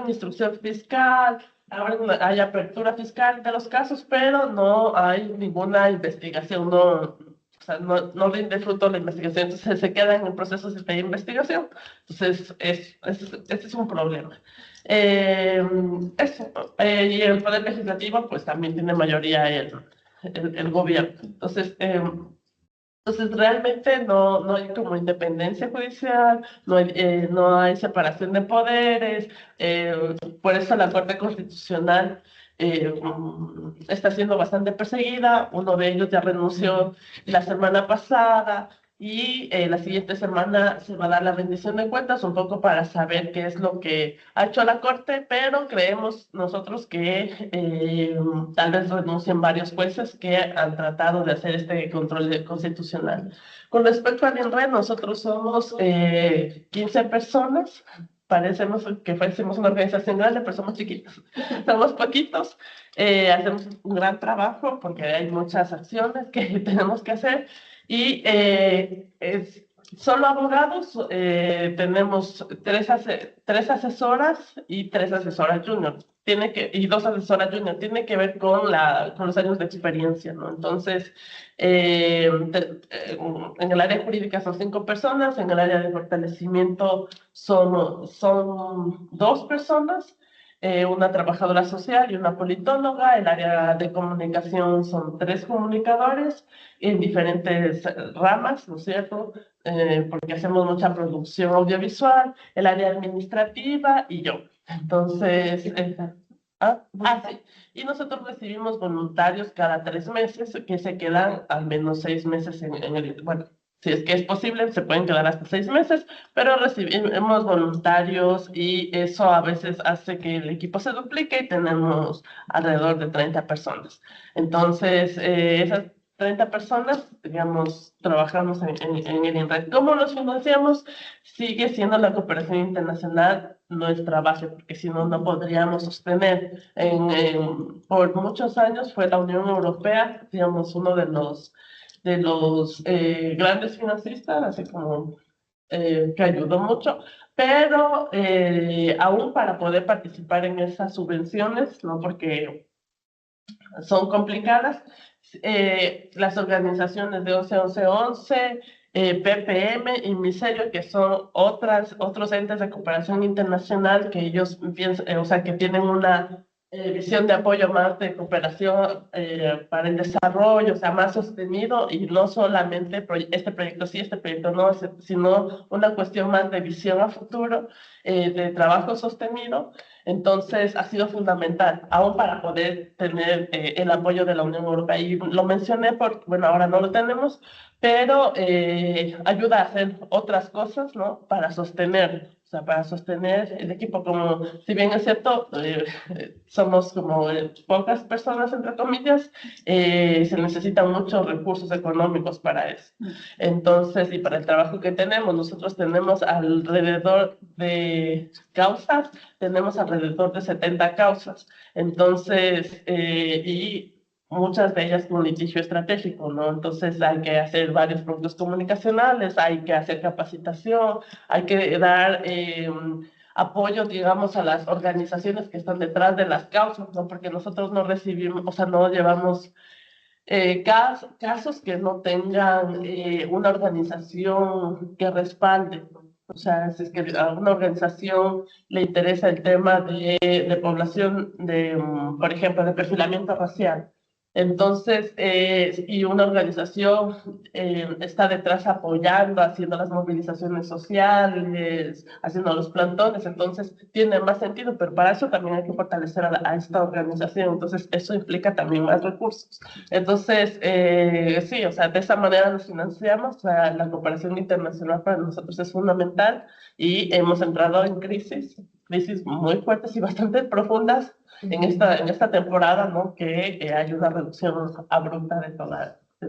instrucción fiscal, hay apertura fiscal de los casos, pero no hay ninguna investigación, o sea, no rinde fruto la investigación, entonces se queda en el proceso de investigación. Entonces, este es un problema. Y el Poder Legislativo, pues también tiene mayoría el gobierno. Entonces, realmente no hay como independencia judicial, no hay separación de poderes, por eso la Corte Constitucional está siendo bastante perseguida, uno de ellos ya renunció la semana pasada, y la siguiente semana se va a dar la rendición de cuentas, un poco para saber qué es lo que ha hecho la Corte, pero creemos nosotros que tal vez renuncien varios jueces que han tratado de hacer este control constitucional. Con respecto al INRED, nosotros somos 15 personas. Parecemos que fuésemos una organización grande, pero somos chiquitos. Somos poquitos. Hacemos un gran trabajo porque hay muchas acciones que tenemos que hacer. Y solo abogados, tenemos tres asesoras y 3 asesoras junior. Y 2 asesoras junior. Tiene que ver con los años de experiencia, ¿no? Entonces, en el área jurídica son 5 personas, en el área de fortalecimiento son 2 personas, una trabajadora social y una politóloga. El área de comunicación son 3 comunicadores en diferentes ramas, ¿no es cierto? Porque hacemos mucha producción audiovisual, el área administrativa y yo. Entonces, sí. Y nosotros recibimos voluntarios cada 3 meses que se quedan al menos 6 meses bueno, si es que es posible, se pueden quedar hasta 6 meses, pero recibimos voluntarios y eso a veces hace que el equipo se duplique y tenemos alrededor de 30 personas. Entonces, esas 30 personas, digamos, trabajamos en el INRED. ¿Cómo nos financiamos? Sigue siendo la cooperación internacional nuestra base, porque si no, no podríamos sostener. Por muchos años fue la Unión Europea, digamos, uno de los grandes financistas, así como que ayudó mucho, pero aún para poder participar en esas subvenciones, ¿no? Porque son complicadas, las organizaciones de 11-11-11, PPM y Miserio, que son otros entes de cooperación internacional que ellos piensan, o sea, que tienen una visión de apoyo más de cooperación para el desarrollo, o sea, más sostenido, y no solamente este proyecto sí, este proyecto no, sino una cuestión más de visión a futuro, de trabajo sostenido. Entonces, ha sido fundamental, aún para poder tener el apoyo de la Unión Europea. Y lo mencioné porque, bueno, ahora no lo tenemos, pero ayuda a hacer otras cosas, ¿no? Para sostener, o sea, para sostener el equipo. Como, si bien es cierto, somos como pocas personas, entre comillas, se necesitan muchos recursos económicos para eso. Entonces, y para el trabajo que tenemos, nosotros tenemos alrededor de causas, tenemos alrededor de 70 causas. Entonces, y muchas de ellas con litigio estratégico, ¿no? Entonces hay que hacer varios productos comunicacionales, hay que hacer capacitación, hay que dar apoyo, digamos, a las organizaciones que están detrás de las causas, ¿no? Porque nosotros no recibimos, o sea, no llevamos casos que no tengan una organización que respalde. O sea, si es que a una organización le interesa el tema de población, por ejemplo, de perfilamiento racial. Entonces, y una organización está detrás apoyando, haciendo las movilizaciones sociales, haciendo los plantones, entonces tiene más sentido, pero para eso también hay que fortalecer a esta organización. Entonces, eso implica también más recursos. Entonces, sí, o sea, de esa manera nos financiamos. O sea, la cooperación internacional para nosotros es fundamental y hemos entrado en crisis muy fuertes y bastante profundas en esta temporada, ¿no? Que ayuda a reducción abrupta de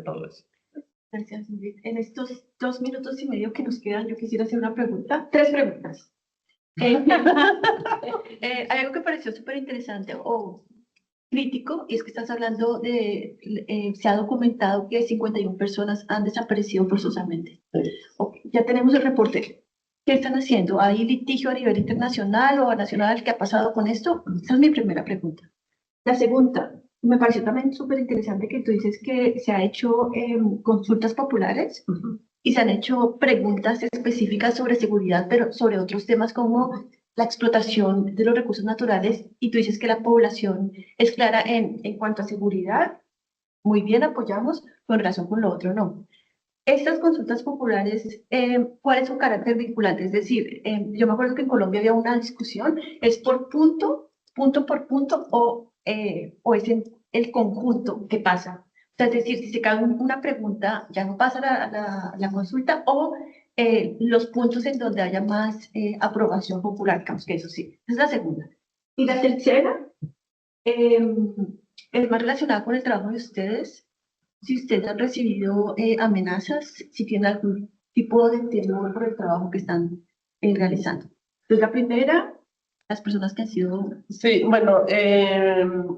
todo eso. Gracias, Ingrid. En estos 2 minutos y medio que nos quedan, yo quisiera hacer una pregunta, 3 preguntas. Hay algo que pareció súper interesante o crítico, y es que estás hablando se ha documentado que 51 personas han desaparecido forzosamente. Sí. Okay, ya tenemos el reporte. ¿Qué están haciendo? ¿Hay litigio a nivel internacional o nacional? ¿Qué ha pasado con esto? Esa es mi primera pregunta. La segunda, me pareció también súper interesante que tú dices que se ha hecho consultas populares y se han hecho preguntas específicas sobre seguridad, pero sobre otros temas como la explotación de los recursos naturales, y tú dices que la población es clara en cuanto a seguridad. Muy bien, apoyamos, con relación con lo otro no. Estas consultas populares, ¿cuál es su carácter vinculante? Es decir, yo me acuerdo que en Colombia había una discusión, ¿es por punto por punto, o es en el conjunto que pasa? O sea, es decir, si se cae una pregunta, ya no pasa la consulta o los puntos en donde haya más aprobación popular, digamos que eso sí, esa es la segunda. Y la tercera es más relacionada con el trabajo de ustedes. Si ustedes han recibido amenazas, si tienen algún tipo de temor por el trabajo que están realizando. Entonces, la primera, las personas que han sido... Sí, bueno,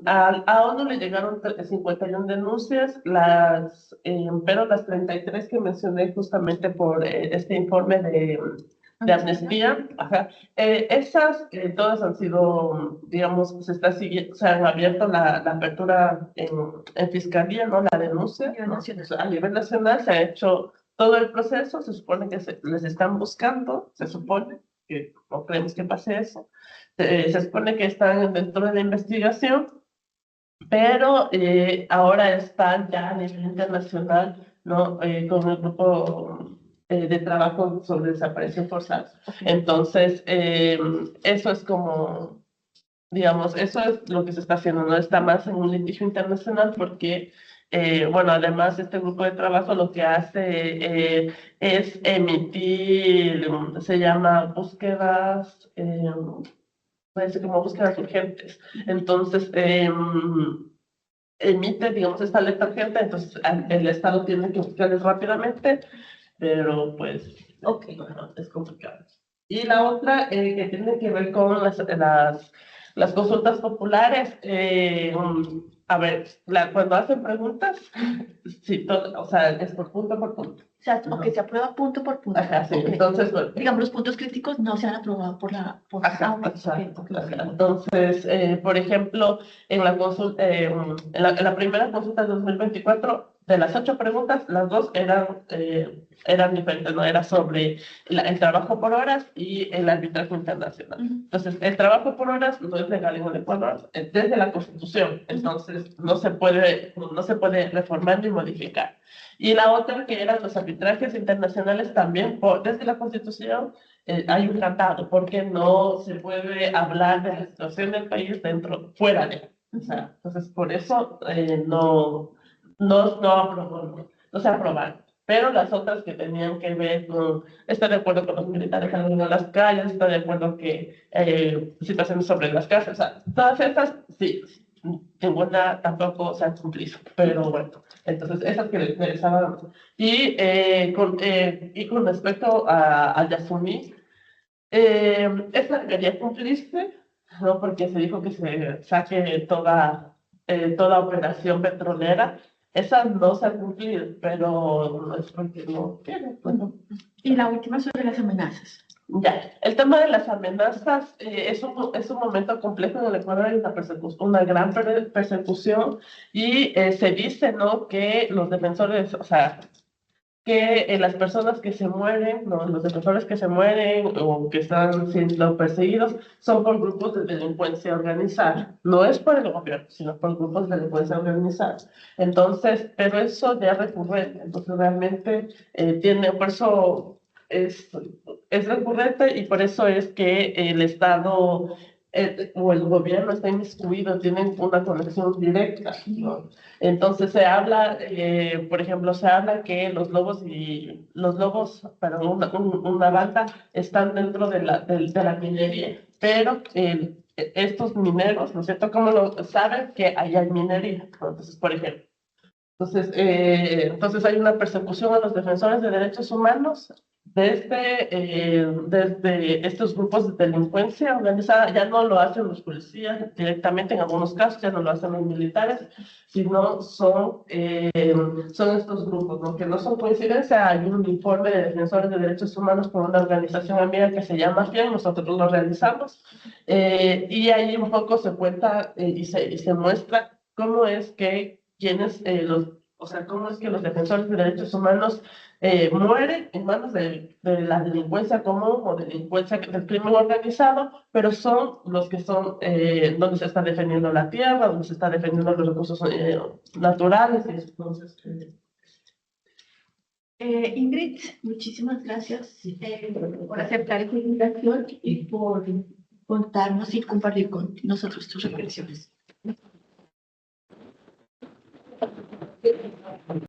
a ONU le llegaron 51 denuncias, pero las 33 que mencioné justamente por este informe de amnistía, ajá, esas todas han sido, digamos, se han abierto la apertura en fiscalía, ¿no? La denuncia, ¿no? O sea, a nivel nacional se ha hecho todo el proceso, se supone que les están buscando, se supone que no creemos que pase eso. Se supone que están dentro de la investigación, pero ahora están ya a nivel internacional, ¿no? Con el grupo de trabajo sobre desaparición forzada. Entonces, eso es como, digamos, eso es lo que se está haciendo, no está más en un litigio internacional porque, bueno, además este grupo de trabajo lo que hace es emitir, se llama búsquedas, parece como búsquedas urgentes. Entonces, emite, digamos, esta alerta urgente, entonces el Estado tiene que buscarles rápidamente, pero pues es complicado. Y la otra que tiene que ver con las consultas populares, a ver, cuando hacen preguntas, sí, o sea, es por punto por punto. O sea, o que se aprueba punto por punto. Ajá, sí, Okay. entonces, bueno, digamos, los puntos críticos no se han aprobado por la... Ajá, okay. exacto, ajá. Entonces, por ejemplo, en la consulta, en la primera consulta de 2024, de las 8 preguntas, las 2 eran diferentes, ¿no? Era sobre el trabajo por horas y el arbitraje internacional. Entonces, el trabajo por horas no es legal en el Ecuador, es desde la Constitución, entonces no se puede reformar ni modificar. Y la otra, que eran los arbitrajes internacionales, también desde la Constitución, hay un tratado, porque no se puede hablar de la situación del país fuera de. O sea, entonces, por eso no se aprobaron. Pero las otras que tenían que ver con, está de acuerdo con los militares saliendo a las calles, está de acuerdo que situaciones sobre las casas, o sea, todas estas, sí, ninguna tampoco se han cumplido, pero bueno, entonces esas que les interesaban. Y con respecto a Yasumi, esta debería cumplirse, ¿no? Porque se dijo que se saque toda operación petrolera. Esa no se ha cumplido, pero no es porque no quieren. Bueno. Y la última sobre las amenazas. Ya, el tema de las amenazas es un momento complejo en el Ecuador, hay una gran persecución y se dice, ¿no? Que los defensores, o sea, que las personas que se mueren, ¿no? Los defensores que se mueren o que están siendo perseguidos son por grupos de delincuencia organizada. No es por el gobierno, sino por grupos de delincuencia organizada. Entonces, pero eso ya es recurrente. Entonces, realmente por eso es recurrente y por eso es que el Estado o el gobierno está inmiscuido, tienen una conexión directa, ¿no? Entonces se habla, por ejemplo, se habla que los lobos, una banda están dentro de la minería, pero estos mineros, ¿no es cierto? ¿Cómo lo saben que ahí hay minería? Entonces, por ejemplo. Entonces hay una persecución a los defensores de derechos humanos desde estos grupos de delincuencia organizada. Ya no lo hacen los policías directamente, en algunos casos ya no lo hacen los militares, sino son estos grupos, ¿no? Que no son coincidencia. Hay un informe de defensores de derechos humanos por una organización amiga que se llama FIAN, nosotros lo realizamos, y ahí un poco se cuenta y se muestra cómo es que o sea, cómo es que los defensores de derechos humanos mueren en manos de la delincuencia común o delincuencia del crimen organizado, pero son los que son donde se está defendiendo la tierra, donde se está defendiendo los recursos naturales. Y entonces, Ingrid, muchísimas gracias por aceptar esta invitación y por contarnos y compartir con nosotros tus reflexiones.